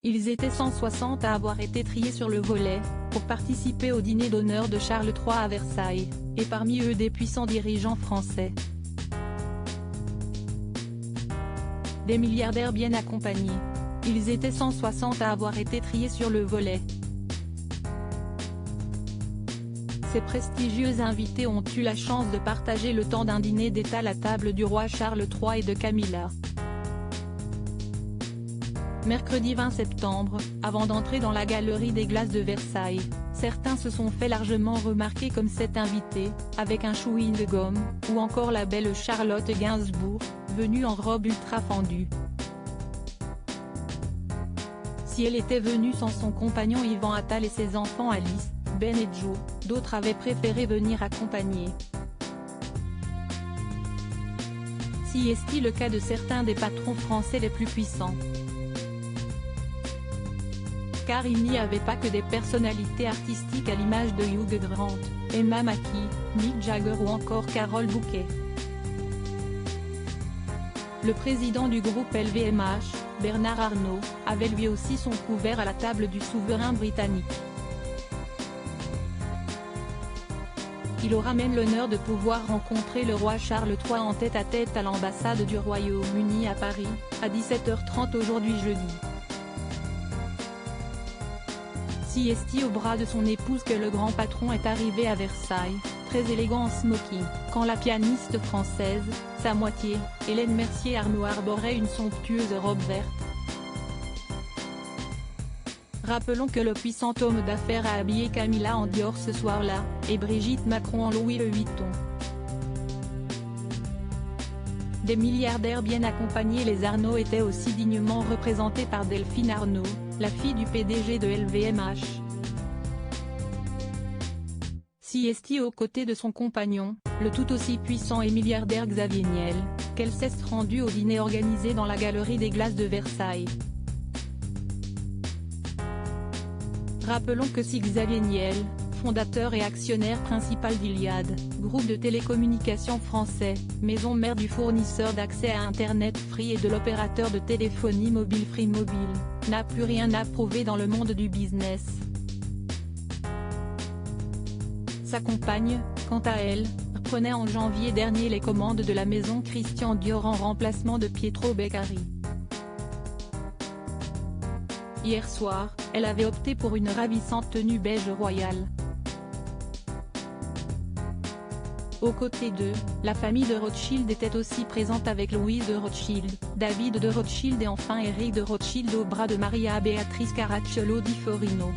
Ils étaient 160 à avoir été triés sur le volet, pour participer au dîner d'honneur de Charles III à Versailles, et parmi eux des puissants dirigeants français. Des milliardaires bien accompagnés. Ils étaient 160 à avoir été triés sur le volet. Ces prestigieux invités ont eu la chance de partager le temps d'un dîner d'État à la table du roi Charles III et de Camilla. Mercredi 20 septembre, avant d'entrer dans la galerie des glaces de Versailles, certains se sont fait largement remarquer comme cet invité, avec un chewing-gum, ou encore la belle Charlotte Gainsbourg, venue en robe ultra fendue. Si elle était venue sans son compagnon Yvan Attal et ses enfants Alice, Ben et Joe, d'autres avaient préféré venir accompagner. Si est-il le cas de certains des patrons français les plus puissants. Car il n'y avait pas que des personnalités artistiques à l'image de Hugh Grant, Emma Mackey, Mick Jagger ou encore Carole Bouquet. Le président du groupe LVMH, Bernard Arnault, avait lui aussi son couvert à la table du souverain britannique. Il aura même l'honneur de pouvoir rencontrer le roi Charles III en tête-à-tête à l'ambassade du Royaume-Uni à Paris, à 17h30 aujourd'hui jeudi. Si est au bras de son épouse que le grand patron est arrivé à Versailles, très élégant en smoking, quand la pianiste française, sa moitié, Hélène Mercier-Arnaud arborait une somptueuse robe verte. Rappelons que le puissant homme d'affaires a habillé Camilla en Dior ce soir-là, et Brigitte Macron en Louis Vuitton. Des milliardaires bien accompagnés. Les Arnault étaient aussi dignement représentés par Delphine Arnault, la fille du PDG de LVMH. Si est aux côtés de son compagnon, le tout aussi puissant et milliardaire Xavier Niel, qu'elle s'est rendue au dîner organisé dans la galerie des glaces de Versailles. Rappelons que si Xavier Niel, fondateur et actionnaire principal d'Iliad, groupe de télécommunications français, maison mère du fournisseur d'accès à Internet Free et de l'opérateur de téléphonie mobile Free Mobile, n'a plus rien à prouver dans le monde du business. Sa compagne, quant à elle, reprenait en janvier dernier les commandes de la maison Christian Dior en remplacement de Pietro Beccari. Hier soir, elle avait opté pour une ravissante tenue beige royale. Aux côtés d'eux, la famille de Rothschild était aussi présente avec Louise de Rothschild, David de Rothschild et enfin Éric de Rothschild au bras de Maria Beatrice Caracciolo di Forino.